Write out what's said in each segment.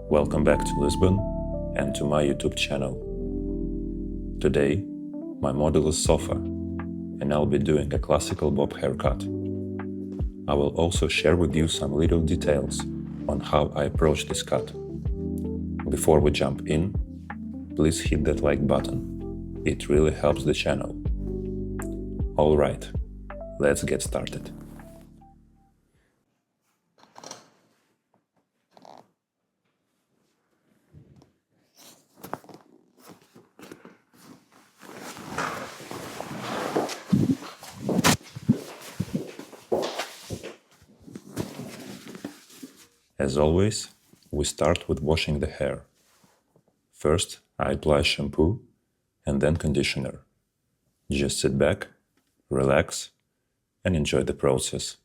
Welcome back to Lisbon and to my YouTube channel. Today, my model is Sofa, and I'll be doing a classical bob haircut. I will also share with you some little details on how I approach this cut. Before we jump in, please hit that like button. It really helps the channel. Alright, let's get started. As always, we start with washing the hair. First, I apply shampoo and then conditioner. Just sit back, relax, and enjoy the process.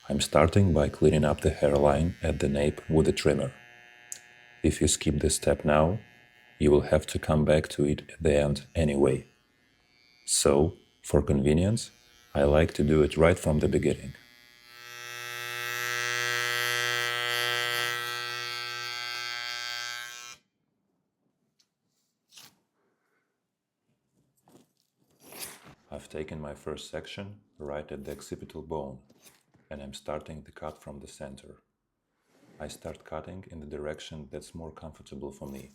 I'm starting by cleaning up the hairline at the nape with a trimmer. If you skip this step now, you will have to come back to it at the end anyway. So, for convenience, I like to do it right from the beginning. I've taken my first section right at the occipital bone, and I'm starting the cut from the center. I start cutting in the direction that's more comfortable for me,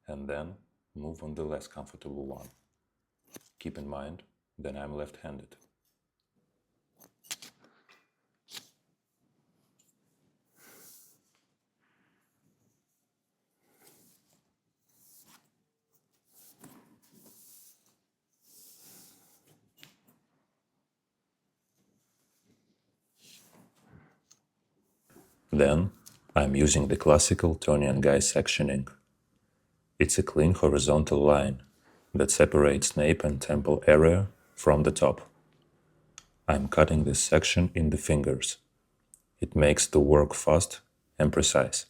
and then move on the less comfortable one. Keep in mind that I'm left-handed. Then, I'm using the classical Tony and Guy sectioning. It's a clean horizontal line that separates nape and temple area from the top. I'm cutting this section in the fingers. It makes the work fast and precise.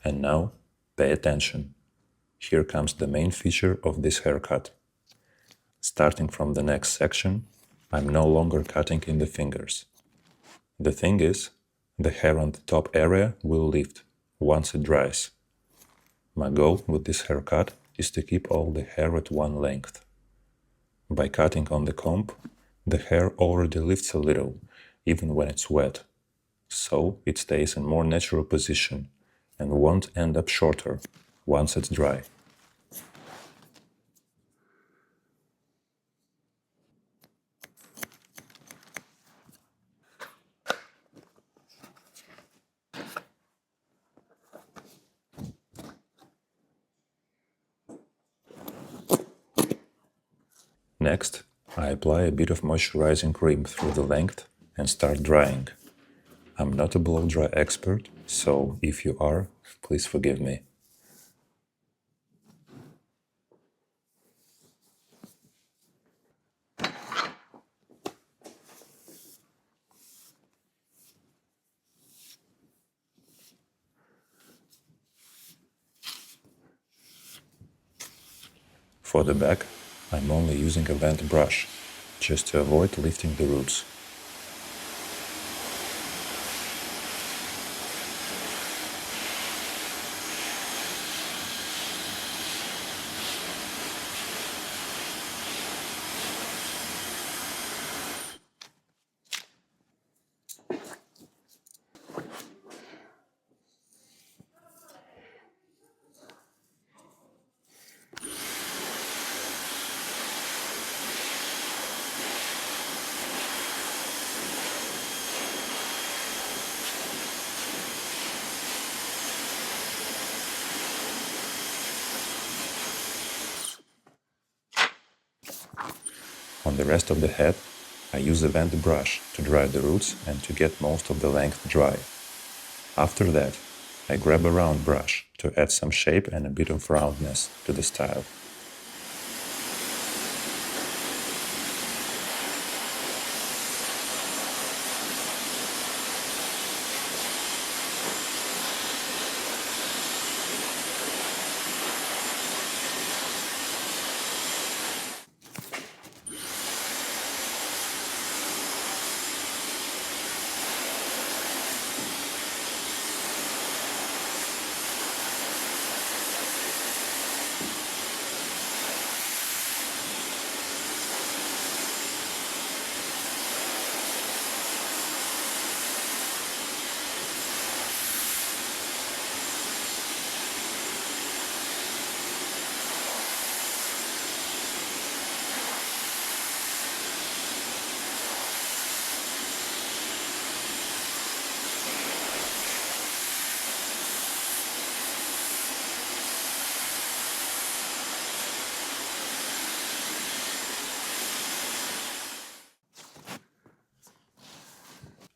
And now, pay attention. Here comes the main feature of this haircut. Starting from the next section, I'm no longer cutting in the fingers. The thing is, the hair on the top area will lift once it dries. My goal with this haircut is to keep all the hair at one length. By cutting on the comb, the hair already lifts a little, even when it's wet, so it stays in more natural position and won't end up shorter once it's dry. Next, I apply a bit of moisturizing cream through the length and start drying. I'm not a blow-dry expert, so if you are, please forgive me. For the back, I'm only using a bent brush, just to avoid lifting the roots. On the rest of the head, I use a bent brush to dry the roots and to get most of the length dry. After that, I grab a round brush to add some shape and a bit of roundness to the style.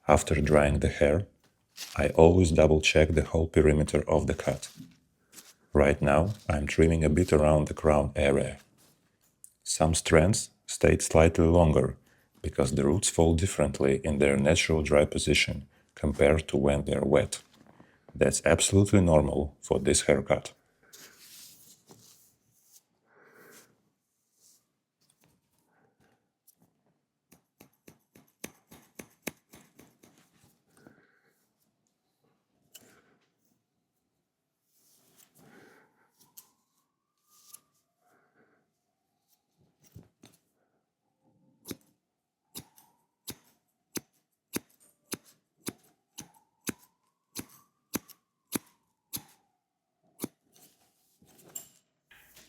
After drying the hair, I always double check the whole perimeter of the cut. Right now, I'm trimming a bit around the crown area. Some strands stayed slightly longer because the roots fall differently in their natural dry position compared to when they're wet. That's absolutely normal for this haircut.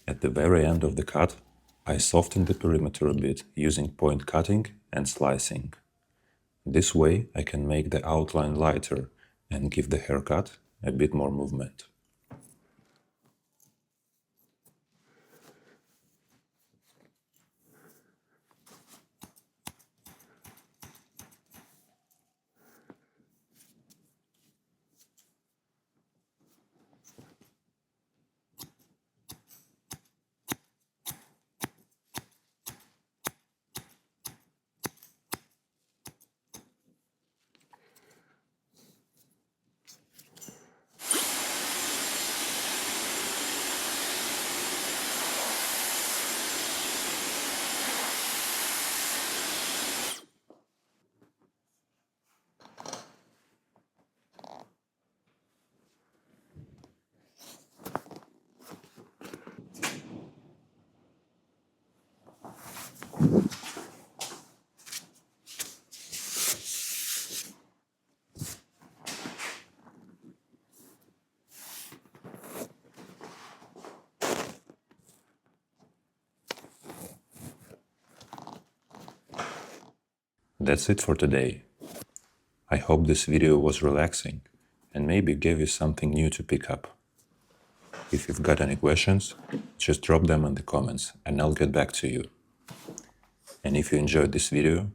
At the very end of the cut, I soften the perimeter a bit using point cutting and slicing. This way I can make the outline lighter and give the haircut a bit more movement. That's it for today. I hope this video was relaxing and maybe gave you something new to pick up. If you've got any questions, just drop them in the comments and I'll get back to you. And if you enjoyed this video,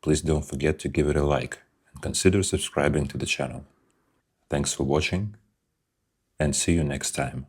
please don't forget to give it a like and consider subscribing to the channel. Thanks for watching and see you next time.